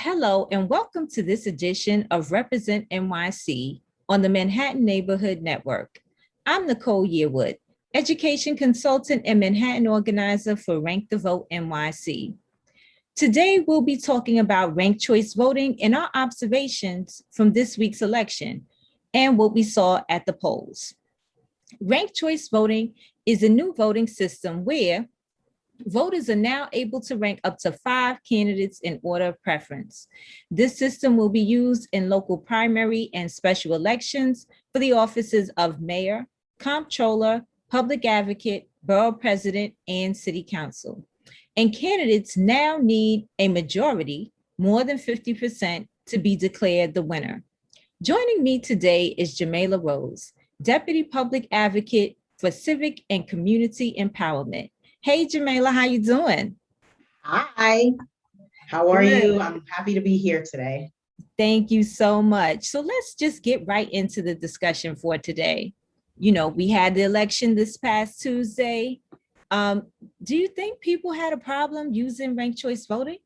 Hello, and welcome to this edition of Represent NYC on the Manhattan Neighborhood Network. I'm Nicole Yearwood, education consultant and Manhattan organizer for Rank the Vote NYC. Today, we'll be talking about ranked choice voting and our observations from this week's election and what we saw at the polls. Ranked choice voting is a new voting system where voters are now able to rank up to 5 candidates in order of preference. This system will be used in local primary and special elections for the offices of mayor, comptroller, public advocate, borough president, and city council. And candidates now need a majority, more than 50%, to be declared the winner. Joining me today is Xamayla Rose, Deputy Public Advocate for Civic and Community Empowerment. Hey, Xamayla, how you doing? Hi, how are Good. you? I'm happy to be here today. Thank you so much. So let's just get right into the discussion for today. You know, we had the election this past Tuesday. Do you think people had a problem using ranked choice voting?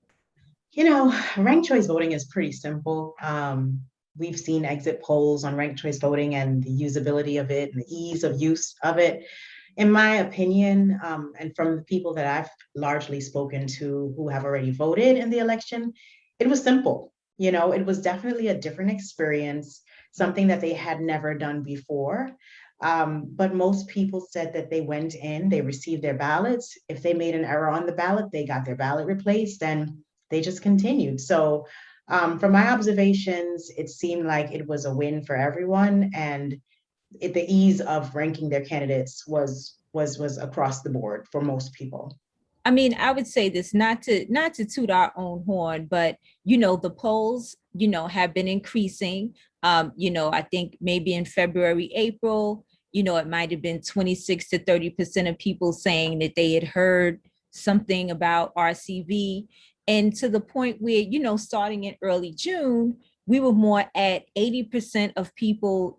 Ranked choice voting is pretty simple. We've seen exit polls on ranked choice voting and the usability of it and the ease of use of it. In my opinion, and from the people that I've largely spoken to who have already voted in the election, it was simple. It was definitely a different experience, something that they had never done before. But most people said that they went in, they received their ballots. If they made an error on the ballot, they got their ballot replaced and they just continued. So from my observations, it seemed like it was a win for everyone. And the ease of ranking their candidates was across the board for most people. I mean, I would say this not to toot our own horn, but the polls, have been increasing. I think maybe in February, April, it might have been 26 to 30% of people saying that they had heard something about RCV. And to the point where, starting in early June, we were more at 80% of people,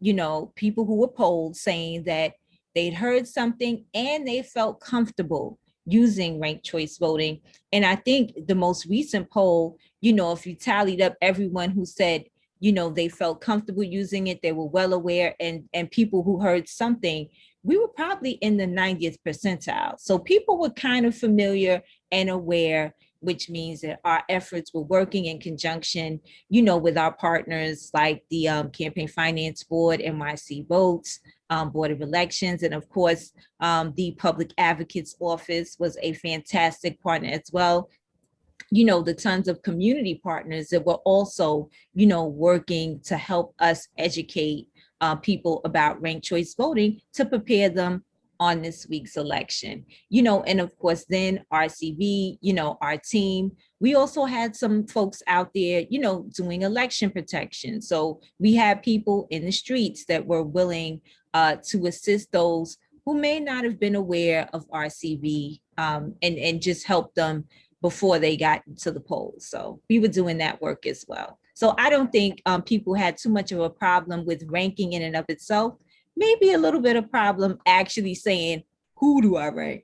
people who were polled saying that they'd heard something and they felt comfortable using ranked choice voting. And I think the most recent poll, if you tallied up everyone who said, they felt comfortable using it, they were well aware, and people who heard something, we were probably in the 90th percentile. So people were kind of familiar and aware, which means that our efforts were working in conjunction, with our partners like the Campaign Finance Board, NYC Votes, Board of Elections, and of course, the Public Advocate's Office was a fantastic partner as well. The tons of community partners that were also, working to help us educate people about ranked choice voting to prepare them on this week's election. And of course, then RCV, our team, we also had some folks out there, doing election protection. So we had people in the streets that were willing to assist those who may not have been aware of RCV, and just help them before they got to the polls. So we were doing that work as well. So I don't think people had too much of a problem with ranking in and of itself. Maybe a little bit of problem actually saying, who do I rank?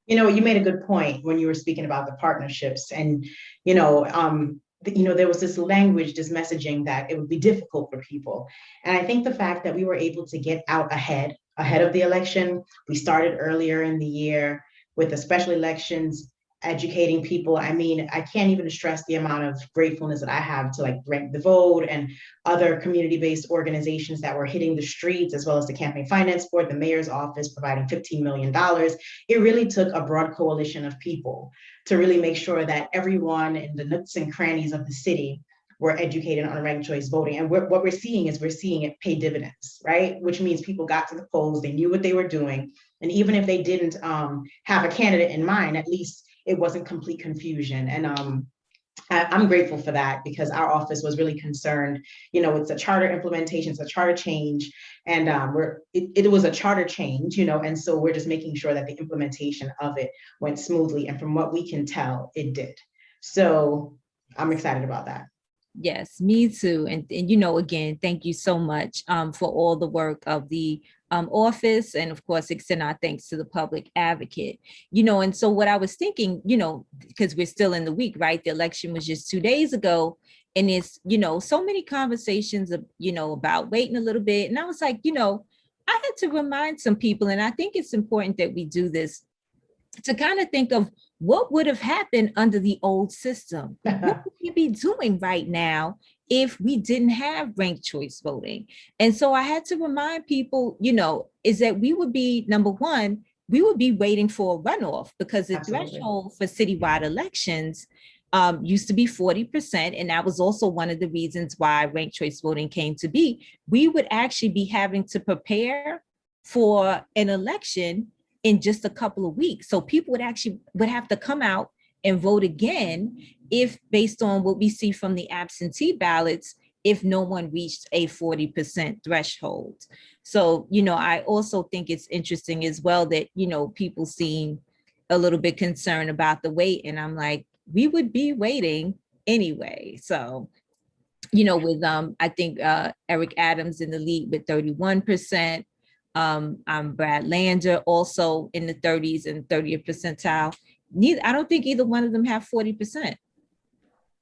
You made a good point when you were speaking about the partnerships, and there was this language, this messaging that it would be difficult for people. And I think the fact that we were able to get out ahead of the election, we started earlier in the year with the special elections, educating people. I mean, I can't even stress the amount of gratefulness that I have to Rank the Vote and other community-based organizations that were hitting the streets, as well as the Campaign Finance Board, the mayor's office providing $15 million. It really took a broad coalition of people to really make sure that everyone in the nooks and crannies of the city were educated on ranked choice voting. And what we're seeing it pay dividends, right? Which means people got to the polls, they knew what they were doing. And even if they didn't have a candidate in mind, at least it wasn't complete confusion. And I'm grateful for that, because our office was really concerned. It's a charter implementation, it's a charter change, and it was a charter change, and so we're just making sure that the implementation of it went smoothly. And from what we can tell, it did. So I'm excited about that. Yes, me too. And again, thank you so much for all the work of the office, and of course extend our thanks to the public advocate. And so what I was thinking, because we're still in the week, right? The election was just 2 days ago, and it's, so many conversations of, about waiting a little bit. And I was like, I had to remind some people, and I think it's important that we do this, to kind of think of what would have happened under the old system. What would we be doing right now if we didn't have ranked choice voting? And so I had to remind people, is that we would be, number one, we would be waiting for a runoff, because the Absolutely. threshold for citywide elections used to be 40%. And that was also one of the reasons why ranked choice voting came to be. We would actually be having to prepare for an election in just a couple of weeks. So people would have to come out and vote again, if based on what we see from the absentee ballots, if no one reached a 40% threshold. So, I also think it's interesting as well that, people seem a little bit concerned about the wait. And I'm like, we would be waiting anyway. So, with I think Eric Adams in the lead with 31%. I'm Brad Lander, also in the 30s and 30th percentile. I don't think either one of them have 40%.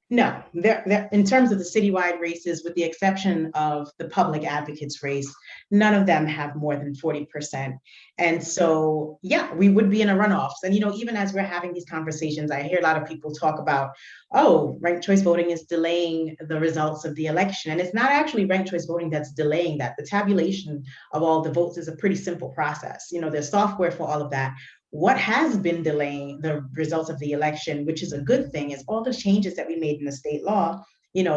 No, they're in terms of the citywide races, with the exception of the public advocates race, none of them have more than 40%. And so, yeah, we would be in a runoffs. And, even as we're having these conversations, I hear a lot of people talk about, oh, ranked choice voting is delaying the results of the election. And it's not actually ranked choice voting that's delaying that. The tabulation of all the votes is a pretty simple process. There's software for all of that. What has been delaying the results of the election, which is a good thing, is all the changes that we made in the state law,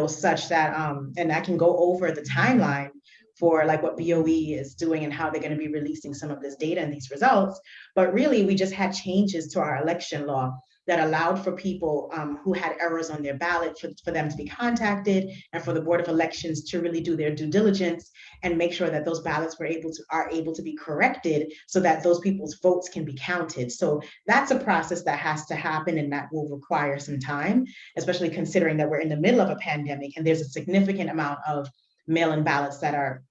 such that, and I can go over the timeline for like what BOE is doing and how they're going to be releasing some of this data and these results. But really, we just had changes to our election law that allowed for people who had errors on their ballot for them to be contacted, and for the Board of Elections to really do their due diligence and make sure that those ballots are able to be corrected, so that those people's votes can be counted. So that's a process that has to happen, and that will require some time, especially considering that we're in the middle of a pandemic and there's a significant amount of mail-in ballots that are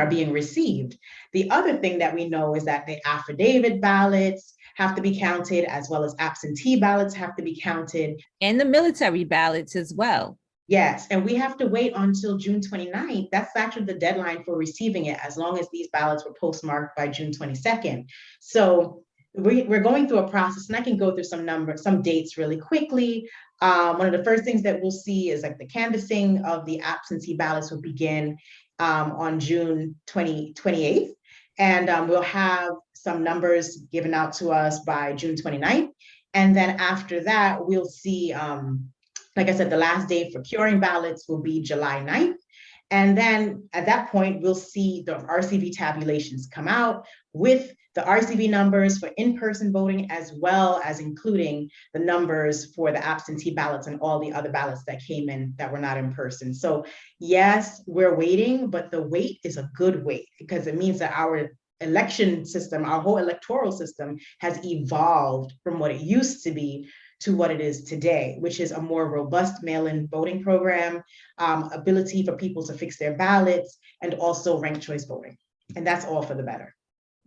being received. The other thing that we know is that the affidavit ballots have to be counted, as well as absentee ballots have to be counted. And the military ballots as well. Yes, and we have to wait until June 29th. That's actually the deadline for receiving it, as long as these ballots were postmarked by June 22nd. So we're going through a process, and I can go through some dates really quickly. One of the first things that we'll see is like the canvassing of the absentee ballots will begin on June 28th. And we'll have some numbers given out to us by June 29th. And then after that, we'll see, like I said, the last day for curing ballots will be July 9th. And then at that point, we'll see the RCV tabulations come out with the RCV numbers for in-person voting, as well as including the numbers for the absentee ballots and all the other ballots that came in that were not in person. So yes, we're waiting, but the wait is a good wait, because it means that our election system, our whole electoral system, has evolved from what it used to be to what it is today, which is a more robust mail-in voting program, ability for people to fix their ballots, and also ranked choice voting. And that's all for the better.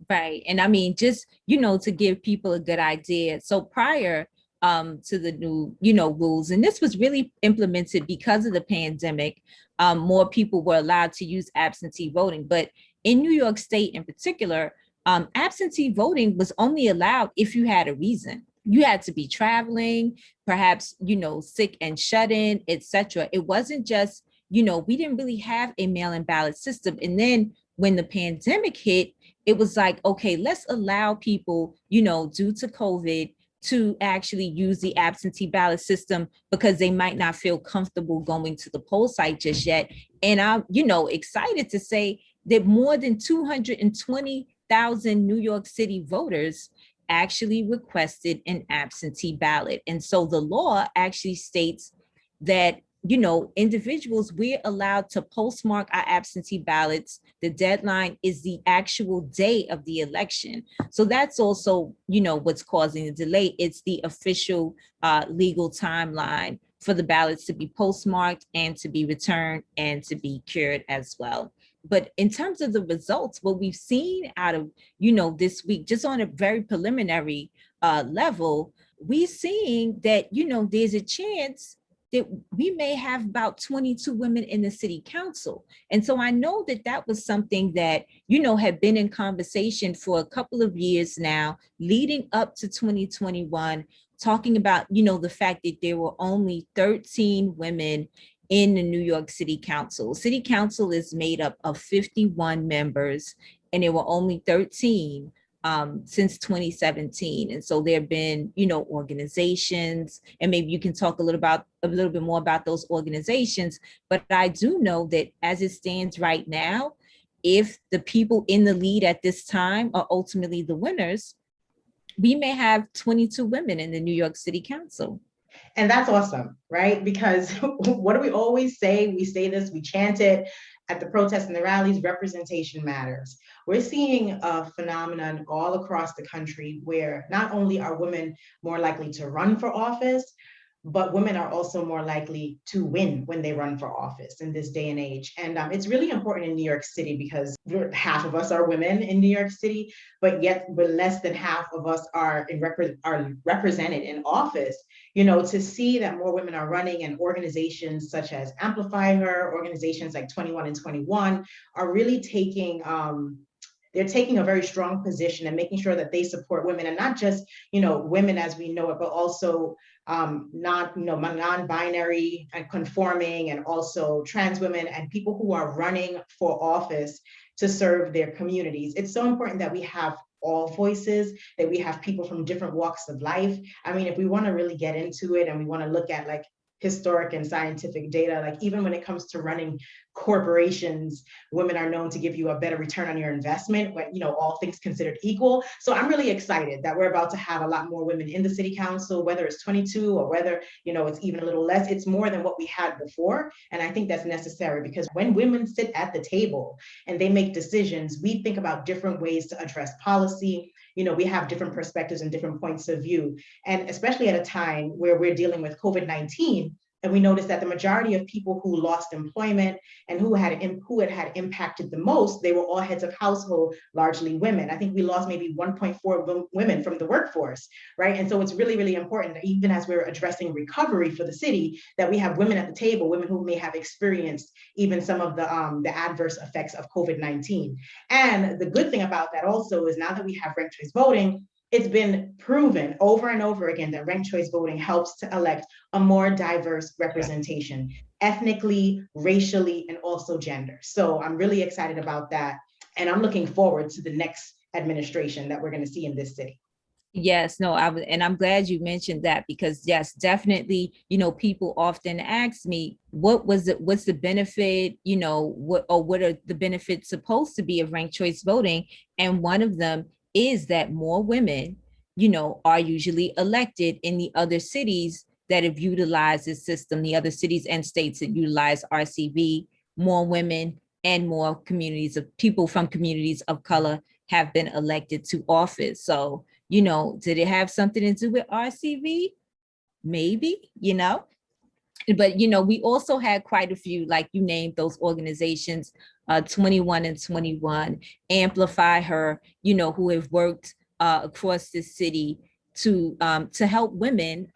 Right. And I mean, just, to give people a good idea. So prior to the new, rules, and this was really implemented because of the pandemic, more people were allowed to use absentee voting. But in New York State in particular, absentee voting was only allowed if you had a reason. You had to be traveling, perhaps, sick and shut in, etc. It wasn't just, we didn't really have a mail-in ballot system. And then when the pandemic hit, it was like, okay, let's allow people, due to COVID, to actually use the absentee ballot system, because they might not feel comfortable going to the poll site just yet. And I'm, excited to say that more than 220,000 New York City voters actually requested an absentee ballot. And so the law actually states that, individuals, we're allowed to postmark our absentee ballots. The deadline is the actual day of the election. So that's also, what's causing the delay. It's the official legal timeline for the ballots to be postmarked and to be returned and to be cured as well. but in terms of the results, what we've seen out of, this week, just on a very preliminary level, we're seeing that, there's a chance that we may have about 22 women in the city council. And so I know that that was something that, had been in conversation for a couple of years now, leading up to 2021, talking about, the fact that there were only 13 women in the New York City Council. City Council is made up of 51 members, and there were only 13 since 2017. And so there have been, organizations, and maybe you can talk a little bit more about those organizations. But I do know that as it stands right now, if the people in the lead at this time are ultimately the winners, we may have 22 women in the New York City Council. And that's awesome, right? Because what do we always say? We say this, we chant it at the protests and the rallies: representation matters. We're seeing a phenomenon all across the country where not only are women more likely to run for office, but women are also more likely to win when they run for office in this day and age. And it's really important in New York City because half of us are women in New York City, but less than half of us are represented in office. To see that more women are running, and organizations such as Amplify Her, organizations like 21 and 21 are really they're taking a very strong position and making sure that they support women, and not just, women as we know it, but also non-binary and conforming, and also trans women and people who are running for office to serve their communities. It's so important that we have all voices, that we have people from different walks of life. I mean, if we want to really get into it and we want to look at like historic and scientific data, like even when it comes to running corporations, women are known to give you a better return on your investment when, all things considered equal. So I'm really excited that we're about to have a lot more women in the city council, whether it's 22 or whether, it's even a little less. It's more than what we had before. And I think that's necessary, because when women sit at the table and they make decisions, we think about different ways to address policy. We have different perspectives and different points of view. And especially at a time where we're dealing with COVID-19, and we noticed that the majority of people who lost employment and who had impacted the most, they were all heads of household, largely women. I think we lost maybe 1.4 women from the workforce, right? And so it's really, really important that even as we're addressing recovery for the city, that we have women at the table, women who may have experienced even some of the adverse effects of COVID-19. And the good thing about that also is, now that we have ranked choice voting, it's been proven over and over again that ranked choice voting helps to elect a more diverse representation, ethnically, racially, and also gender. So I'm really excited about that. And I'm looking forward to the next administration that we're going to see in this city. Yes, no, and I'm glad you mentioned that, because yes, definitely, people often ask me, what's the benefit, what are the benefits supposed to be of ranked choice voting? And one of them is that more women, are usually elected in the other cities that have utilized this system, the other cities and states that utilize RCV. More women and more people from communities of color have been elected to office. So, did it have something to do with RCV? Maybe, but we also had quite a few, like you named those organizations, 21 and 21, Amplify Her, who have worked across the city to help women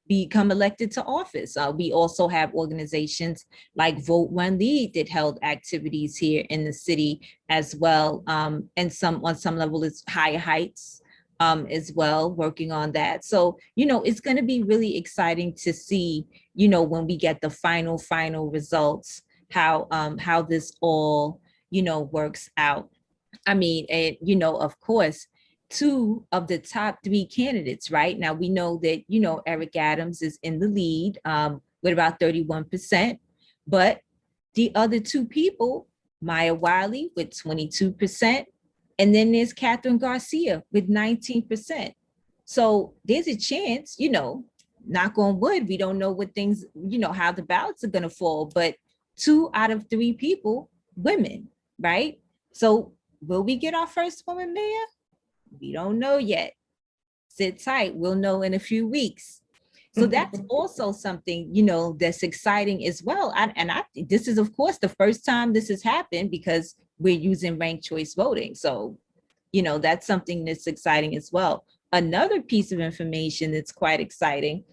become elected to office. We also have organizations like Vote One Lead that held activities here in the city as well, and on some level it's Higher Heights as well, working on that. So, it's going to be really exciting to see, when we get the final results, how this all, works out. I mean, and, of course, two of the top three candidates, right? Now, we know that, Eric Adams is in the lead with about 31%, but the other two people, Maya Wiley with 22%, and then there's Catherine Garcia with 19%. So there's a chance, knock on wood, we don't know what things, how the ballots are going to fall, but 2 out of 3 people, women, right? So will we get our first woman mayor? We don't know yet. Sit tight, we'll know in a few weeks. So that's also something, that's exciting as well. This is, of course, the first time this has happened because we're using ranked choice voting. So, that's something that's exciting as well. Another piece of information that's quite exciting,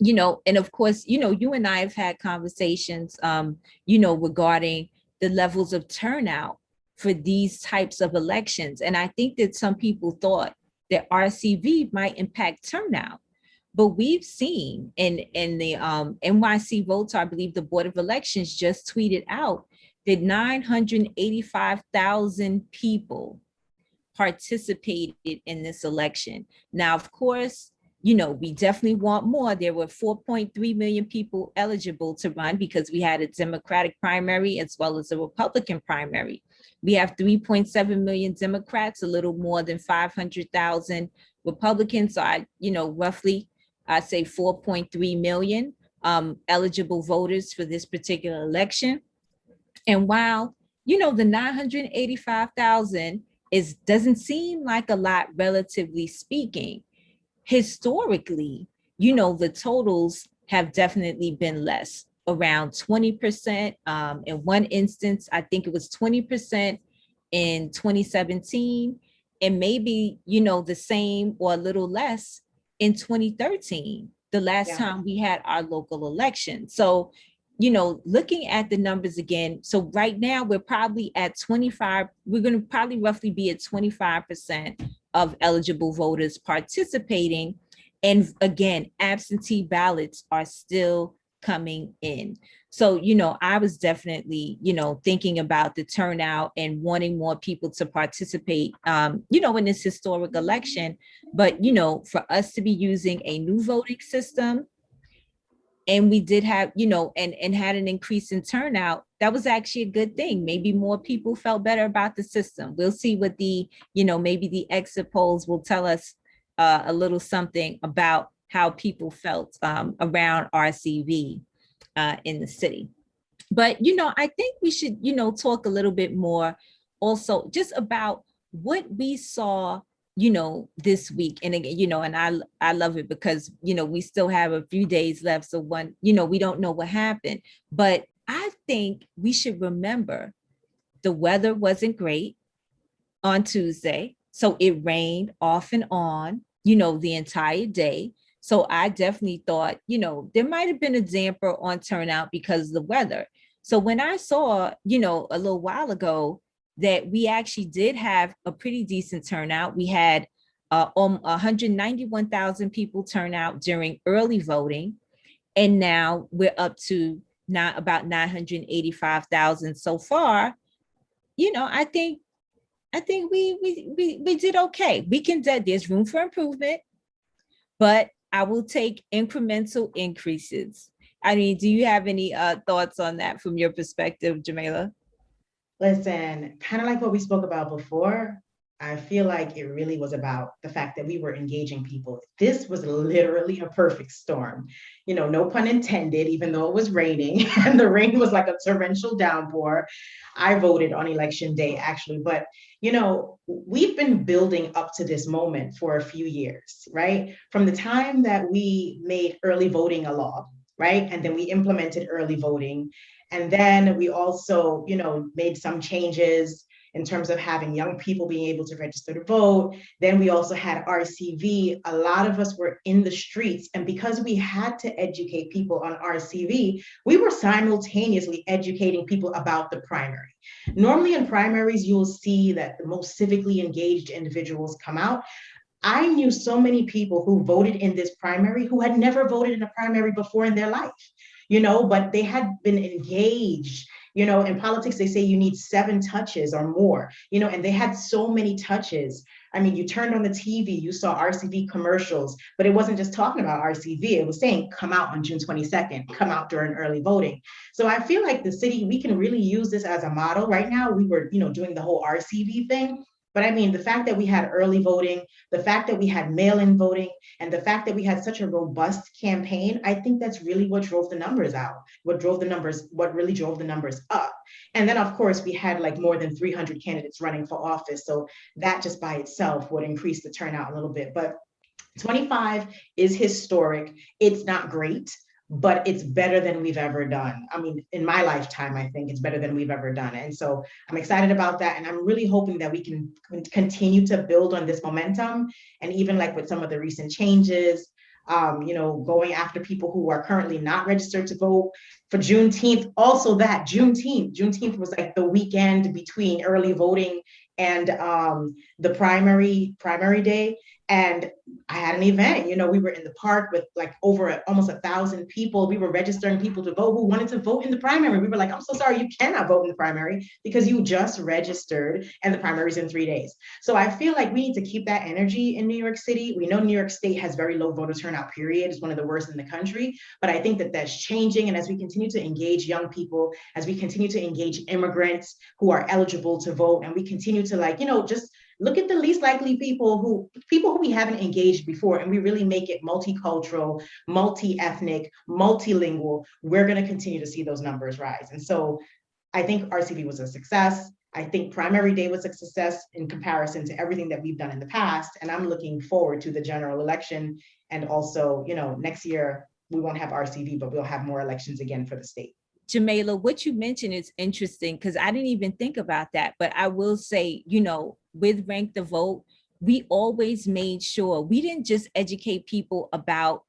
and of course, you and I have had conversations, regarding the levels of turnout for these types of elections. And I think that some people thought that RCV might impact turnout. But we've seen in the NYC votes, I believe the Board of Elections just tweeted out that 985,000 people participated in this election. Now, of course, we definitely want more. There were 4.3 million people eligible to run because we had a Democratic primary as well as a Republican primary. We have 3.7 million Democrats, a little more than 500,000 Republicans. So roughly, I say 4.3 million eligible voters for this particular election. And while, the 985,000 doesn't seem like a lot, relatively speaking, historically, the totals have definitely been less, around 20%. In one instance, I think it was 20% in 2017, and maybe, the same or a little less in 2013, the last time we had our local election. So, looking at the numbers again, so right now we're probably at 25, we're going to probably roughly be at 25% of eligible voters participating. And again, absentee ballots are still coming in. So, I was definitely, thinking about the turnout and wanting more people to participate, in this historic election. But, for us to be using a new voting system, and we did have, and had an increase in turnout, that was actually a good thing. Maybe more people felt better about the system. We'll see what the, maybe the exit polls will tell us a little something about how people felt around RCV in the city. But, I think we should, talk a little bit more also just about what we saw this week. And again, and I love it because, we still have a few days left. So we don't know what happened, but I think we should remember the weather wasn't great on Tuesday. So it rained off and on, the entire day. So I definitely thought, there might've been a damper on turnout because of the weather. So when I saw, a little while ago, that we actually did have a pretty decent turnout. We had 191,000 people turn out during early voting. And now we're up to about 985,000 so far. I think we did okay. There's room for improvement, but I will take incremental increases. I mean, do you have any thoughts on that from your perspective, Xamayla? Listen, kind of like what we spoke about before, I feel like it really was about the fact that we were engaging people. This was literally a perfect storm. No pun intended, even though it was raining and the rain was like a torrential downpour. I voted on election day, actually, but we've been building up to this moment for a few years, right? From the time that we made early voting a law, right? And then we implemented early voting. And then we also, made some changes in terms of having young people being able to register to vote. Then we also had RCV. A lot of us were in the streets. And because we had to educate people on RCV, we were simultaneously educating people about the primary. Normally in primaries, you'll see that the most civically engaged individuals come out. I knew so many people who voted in this primary who had never voted in a primary before in their life, but they had been engaged. In politics, they say you need 7 touches or more, and they had so many touches. I mean, you turned on the TV, you saw RCV commercials, but it wasn't just talking about RCV. It was saying, come out on June 22nd, come out during early voting. So I feel like the city, we can really use this as a model. Right now, we were, doing the whole RCV thing. But I mean, the fact that we had early voting, the fact that we had mail-in voting, and the fact that we had such a robust campaign, I think that's really what drove the numbers out, what really drove the numbers up. And then, of course, we had like more than 300 candidates running for office. So that just by itself would increase the turnout a little bit. But 25 is historic. It's not great, but it's better than we've ever done. I mean, in my lifetime, I think it's better than we've ever done. And so I'm excited about that. And I'm really hoping that we can continue to build on this momentum. And even like with some of the recent changes, going after people who are currently not registered to vote for Juneteenth. Also, that Juneteenth was like the weekend between early voting and the primary day. And I had an event, we were in the park with like over almost 1,000 people. We were registering people to vote who wanted to vote in the primary. We were like, I'm so sorry, you cannot vote in the primary because you just registered and the primary's in 3 days. So I feel like we need to keep that energy in New York City. We know New York State has very low voter turnout, period. It's one of the worst in the country. But I think that that's changing. And as we continue to engage young people, as we continue to engage immigrants who are eligible to vote, and we continue to just look at the least likely people who we haven't engaged before, and we really make it multicultural, multi-ethnic, multilingual, we're going to continue to see those numbers rise. And so I think RCV was a success. I think primary day was a success in comparison to everything that we've done in the past. And I'm looking forward to the general election. And also, next year we won't have RCV, but we'll have more elections again for the state. Xamayla, what you mentioned is interesting because I didn't even think about that. But I will say, with Rank the Vote, we always made sure we didn't just educate people about,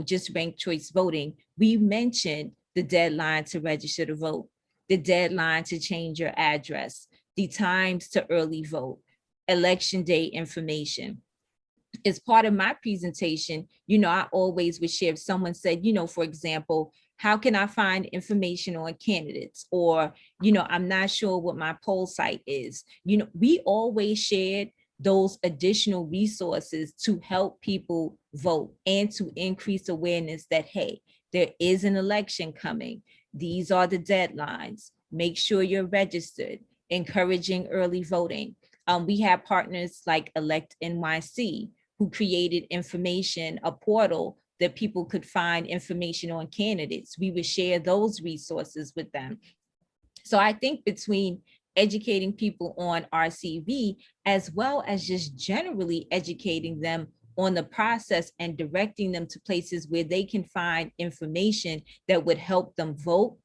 just ranked choice voting. We mentioned the deadline to register to vote, the deadline to change your address, the times to early vote, election day information. As part of my presentation, I always would share if someone said, for example, how can I find information on candidates? Or, I'm not sure what my poll site is. We always shared those additional resources to help people vote and to increase awareness that, hey, there is an election coming. These are the deadlines. Make sure you're registered, encouraging early voting. We have partners like Elect NYC who created information, a portal that people could find information on candidates. We would share those resources with them. So I think between educating people on RCV, as well as just generally educating them on the process and directing them to places where they can find information that would help them vote,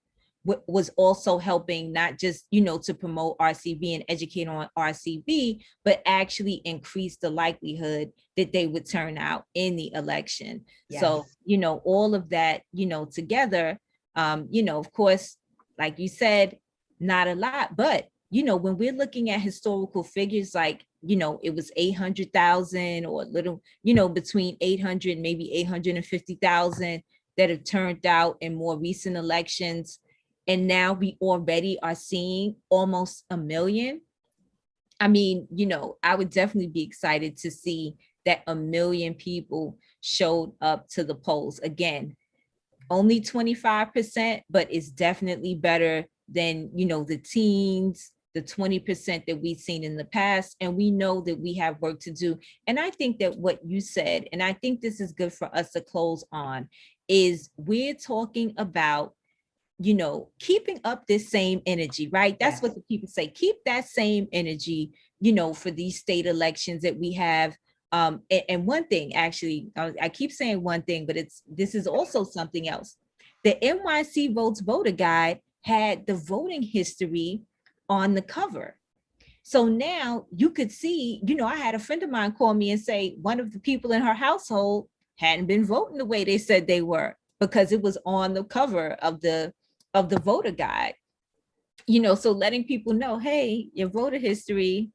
was also helping not just, to promote RCV and educate on RCV, but actually increase the likelihood that they would turn out in the election. Yes. So, all of that, together, of course, like you said, not a lot, but, when we're looking at historical figures, like, it was 800,000 or a little, between 800, maybe 850,000 that have turned out in more recent elections. And now we already are seeing almost 1 million. I mean, I would definitely be excited to see that 1 million people showed up to the polls. Again, only 25%, but it's definitely better than, the teens, the 20% that we've seen in the past. And we know that we have work to do. And I think that what you said, and I think this is good for us to close on, is we're talking about keeping up this same energy, right? That's yes. What the people say. Keep that same energy, for these state elections that we have. And one thing, actually, I keep saying one thing, but this is also something else. The NYC Votes Voter Guide had the voting history on the cover. So now you could see, I had a friend of mine call me and say one of the people in her household hadn't been voting the way they said they were because it was on the cover of the voter guide, so letting people know, hey, your voter history,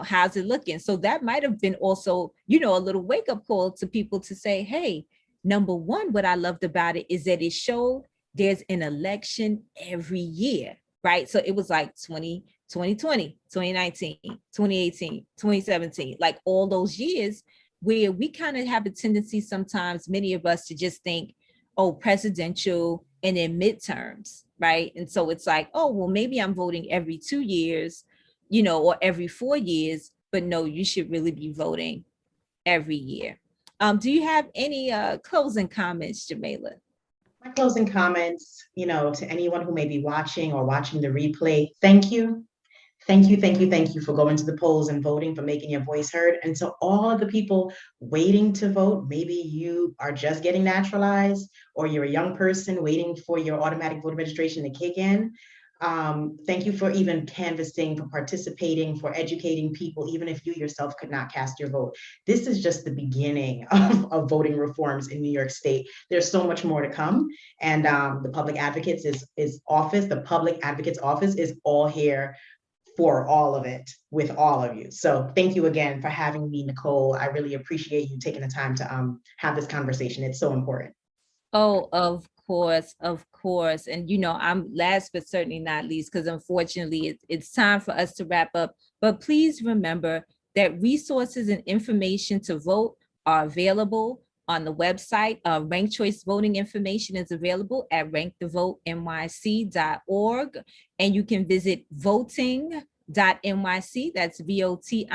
how's it looking? So that might have been also, a little wake up call to people to say, hey, number one, what I loved about it is that it showed there's an election every year, right? So it was like 2020, 2019, 2018, 2017, like all those years where we kind of have a tendency sometimes, many of us, to just think, oh, presidential and then midterms, right? And so it's like, oh, well, maybe I'm voting every 2 years, or every 4 years, but no, you should really be voting every year. Do you have any closing comments, Xamayla? My closing comments, to anyone who may be watching or watching the replay, thank you. Thank you for going to the polls and voting, for making your voice heard. And to all of the people waiting to vote, maybe you are just getting naturalized or you're a young person waiting for your automatic voter registration to kick in. Thank you for even canvassing, for participating, for educating people, even if you yourself could not cast your vote. This is just the beginning of voting reforms in New York State. There's so much more to come. And the public advocate's office is all here for all of it with all of you. So thank you again for having me, Nicole. I really appreciate you taking the time to have this conversation. It's so important. Oh, of course, of course. And I'm last but certainly not least, because unfortunately it's time for us to wrap up. But please remember that resources and information to vote are available on the website. Ranked choice voting information is available at rankthevotenyc.org. And you can visit voting.nyc, that's voting.nyc,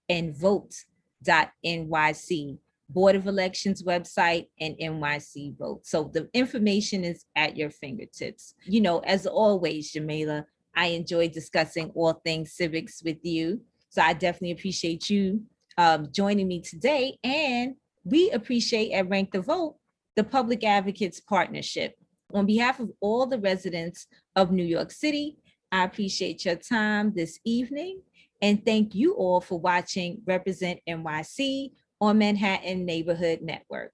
and vote.nyc. Board of Elections website, and NYC vote. So the information is at your fingertips. As always, Xamayla, I enjoy discussing all things civics with you. So I definitely appreciate you joining me today. And we appreciate at Rank the Vote, the Public Advocates Partnership. On behalf of all the residents of New York City, I appreciate your time this evening. And thank you all for watching Represent NYC on Manhattan Neighborhood Network.